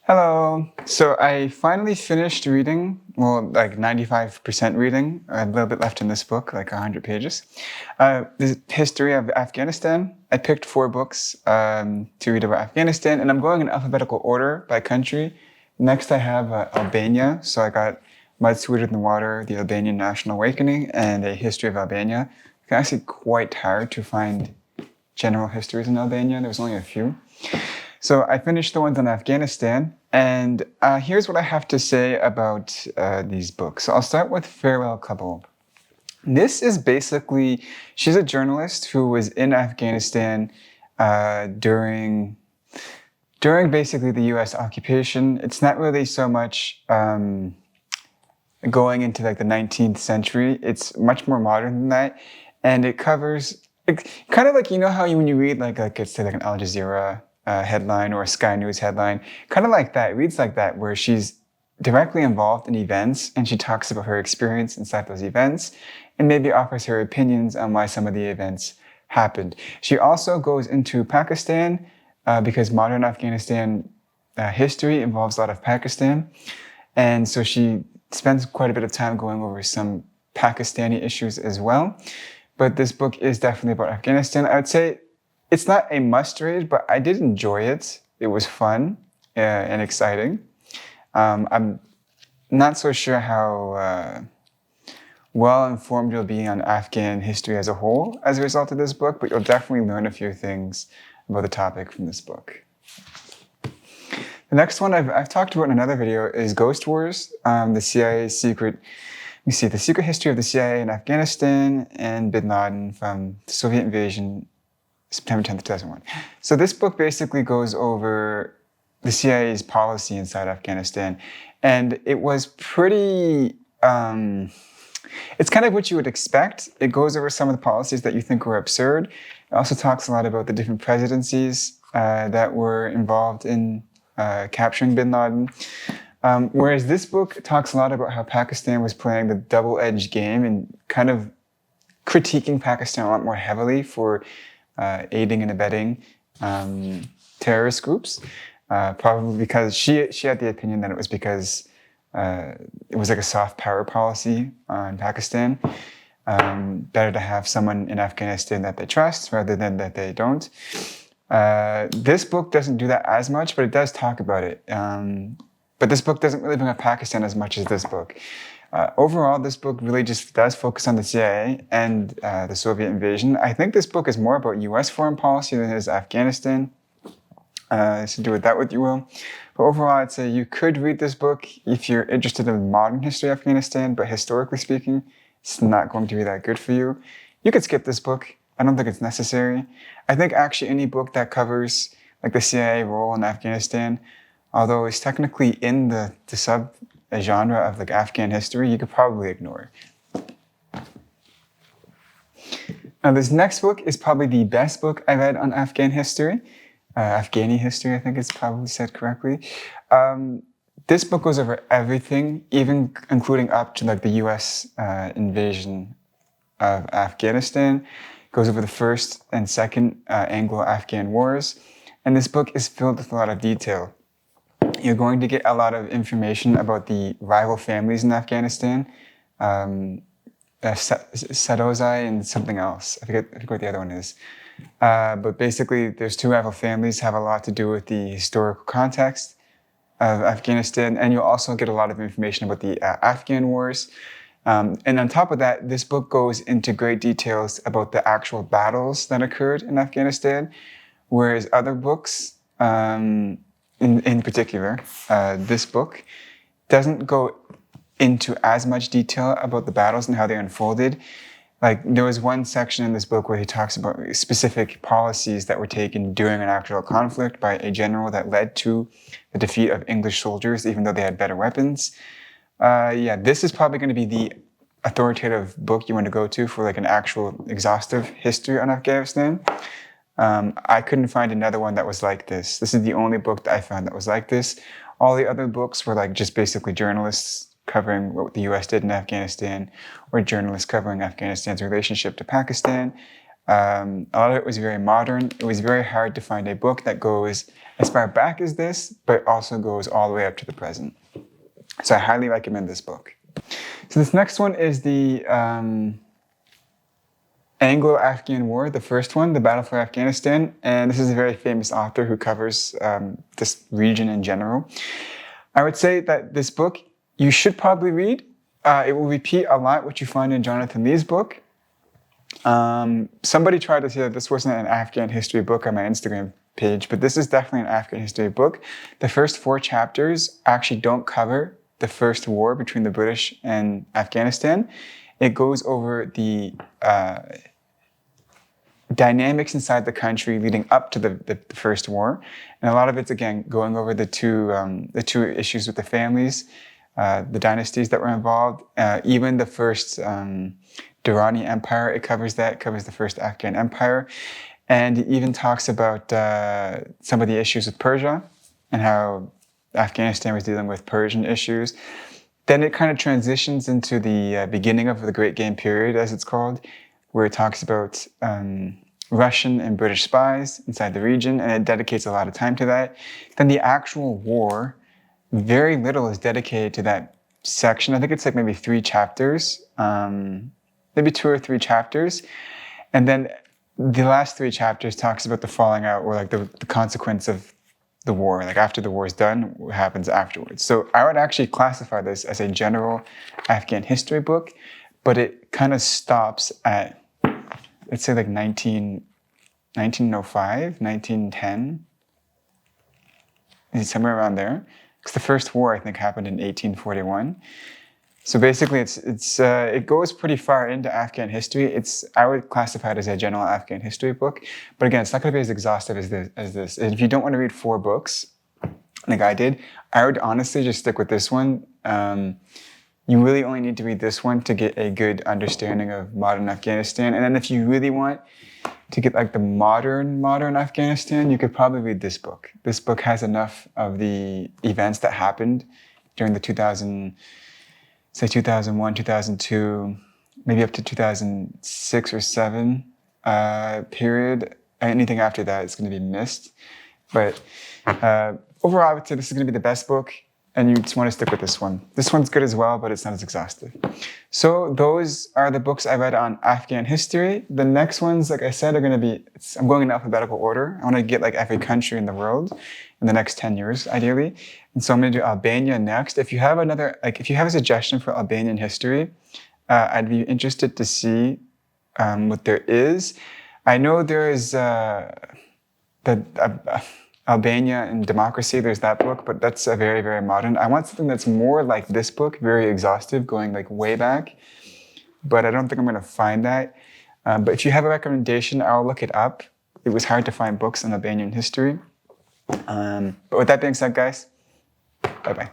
Hello. So I finally finished reading, well, like 95% reading, a little bit left in this book, like 100 pages. The history of Afghanistan. I picked 4 books to read about Afghanistan, and I'm going in alphabetical order by country. Next, I have Albania. So I got Mud Sweeter Than Water, The Albanian National Awakening, and A History of Albania. It's actually quite hard to find general histories in Albania. There's only a few. So I finished the ones on Afghanistan, and here's what I have to say about these books. So I'll start with Farewell Kabul. This is basically, she's a journalist who was in Afghanistan during basically the U.S. occupation. It's not really so much going into like the 19th century. It's much more modern than that, and it covers kind of like, you know how when you read like it's say like an Al Jazeera headline or a Sky News headline, kind of like that. It reads like that, where she's directly involved in events and she talks about her experience inside those events and maybe offers her opinions on why some of the events happened. She also goes into Pakistan because modern Afghanistan history involves a lot of Pakistan. And so she spends quite a bit of time going over some Pakistani issues as well. But this book is definitely about Afghanistan. I would say it's not a must read, but I did enjoy it. It was fun and exciting. I'm not so sure how well informed you'll be on Afghan history as a whole as a result of this book, but you'll definitely learn a few things about the topic from this book. The next one I've talked about in another video is Ghost Wars, the CIA's secret. You see the secret history of the CIA in Afghanistan and Bin Laden from the Soviet invasion, September 10th, 2001. So this book basically goes over the CIA's policy inside Afghanistan. And it was pretty, it's kind of what you would expect. It goes over some of the policies that you think were absurd. It also talks a lot about the different presidencies that were involved in capturing Bin Laden. Whereas this book talks a lot about how Pakistan was playing the double-edged game and kind of critiquing Pakistan a lot more heavily for aiding and abetting terrorist groups, probably because she had the opinion that it was because it was like a soft power policy in Pakistan. Better to have someone in Afghanistan that they trust rather than that they don't. This book doesn't do that as much, but it does talk about it. But this book doesn't really bring up Pakistan as much as this book. Overall, this book really just does focus on the CIA and the Soviet invasion. I think this book is more about U.S. foreign policy than it is Afghanistan. So do with that what you will. But overall, I'd say you could read this book if you're interested in modern history of Afghanistan, but historically speaking, it's not going to be that good for you. You could skip this book. I don't think it's necessary. I think actually any book that covers like the CIA role in Afghanistan, although it's technically in the sub-genre of like Afghan history, you could probably ignore. Now this next book is probably the best book I read on Afghan history. Afghani history, I think it's probably said correctly. This book goes over everything, even including up to like the U.S. Invasion of Afghanistan. Goes over the first and second Anglo-Afghan wars. And this book is filled with a lot of detail. You're going to get a lot of information about the rival families in Afghanistan, Sadozai and something else. I forget what the other one is. But basically, there's 2 rival families, have a lot to do with the historical context of Afghanistan. And you'll also get a lot of information about the Afghan wars. And on top of that, this book goes into great details about the actual battles that occurred in Afghanistan, whereas other books, in particular, this book doesn't go into as much detail about the battles and how they unfolded. Like there was one section in this book where he talks about specific policies that were taken during an actual conflict by a general that led to the defeat of English soldiers, even though they had better weapons. This is probably going to be the authoritative book you want to go to for like an actual exhaustive history on Afghanistan. I couldn't find another one that was like this. This is the only book that I found that was like this. All the other books were like just basically journalists covering what the U.S. did in Afghanistan, or journalists covering Afghanistan's relationship to Pakistan. A lot of it was very modern. It was very hard to find a book that goes as far back as this, but also goes all the way up to the present. So I highly recommend this book. So this next one is the Anglo-Afghan War, the first one, the Battle for Afghanistan. And this is a very famous author who covers this region in general. I would say that this book you should probably read. It will repeat a lot what you find in Jonathan Lee's book. Somebody tried to say that this wasn't an Afghan history book on my Instagram page, but this is definitely an Afghan history book. The first 4 chapters actually don't cover the first war between the British and Afghanistan. It goes over the dynamics inside the country leading up to the first war, and a lot of it's again going over the two issues with the families, the dynasties that were involved, even the first Durrani Empire. It covers that. It covers the first Afghan Empire, and it even talks about some of the issues with Persia and how Afghanistan was dealing with Persian issues. Then it kind of transitions into the beginning of the Great Game period, as it's called, where it talks about Russian and British spies inside the region, and it dedicates a lot of time to that. Then the actual war, very little is dedicated to that section. I think it's like maybe 3 chapters, maybe 2 or 3 chapters. And then the last 3 chapters talks about the falling out, or like the consequence of the war, like after the war is done, what happens afterwards. So I would actually classify this as a general Afghan history book, but it kind of stops at, let's say like 1905, 1910, somewhere around there. Because the first war, I think, happened in 1841. So basically, it goes pretty far into Afghan history. I would classify it as a general Afghan history book, but again, it's not going to be as exhaustive as this. And if you don't want to read 4 books, like I did, I would honestly just stick with this one. You really only need to read this one to get a good understanding of modern Afghanistan. And then if you really want to get like the modern Afghanistan, you could probably read this book. This book has enough of the events that happened during the 2001, 2002, maybe up to 2006 or 7 period. Anything after that is going to be missed. But overall, I would say this is going to be the best book, and you just want to stick with this one. This one's good as well, but it's not as exhaustive. So those are the books I read on Afghan history. The next ones, like I said, are going to be, I'm going in alphabetical order. I want to get like every country in the world in the next 10 years, ideally. And so I'm going to do Albania next. If you have if you have a suggestion for Albanian history, I'd be interested to see what there is. I know there is Albania and Democracy, there's that book, but that's a very, very modern. I want something that's more like this book, very exhaustive, going like way back, but I don't think I'm going to find that. But if you have a recommendation, I'll look it up. It was hard to find books on Albanian history. But with that being said, guys, bye-bye.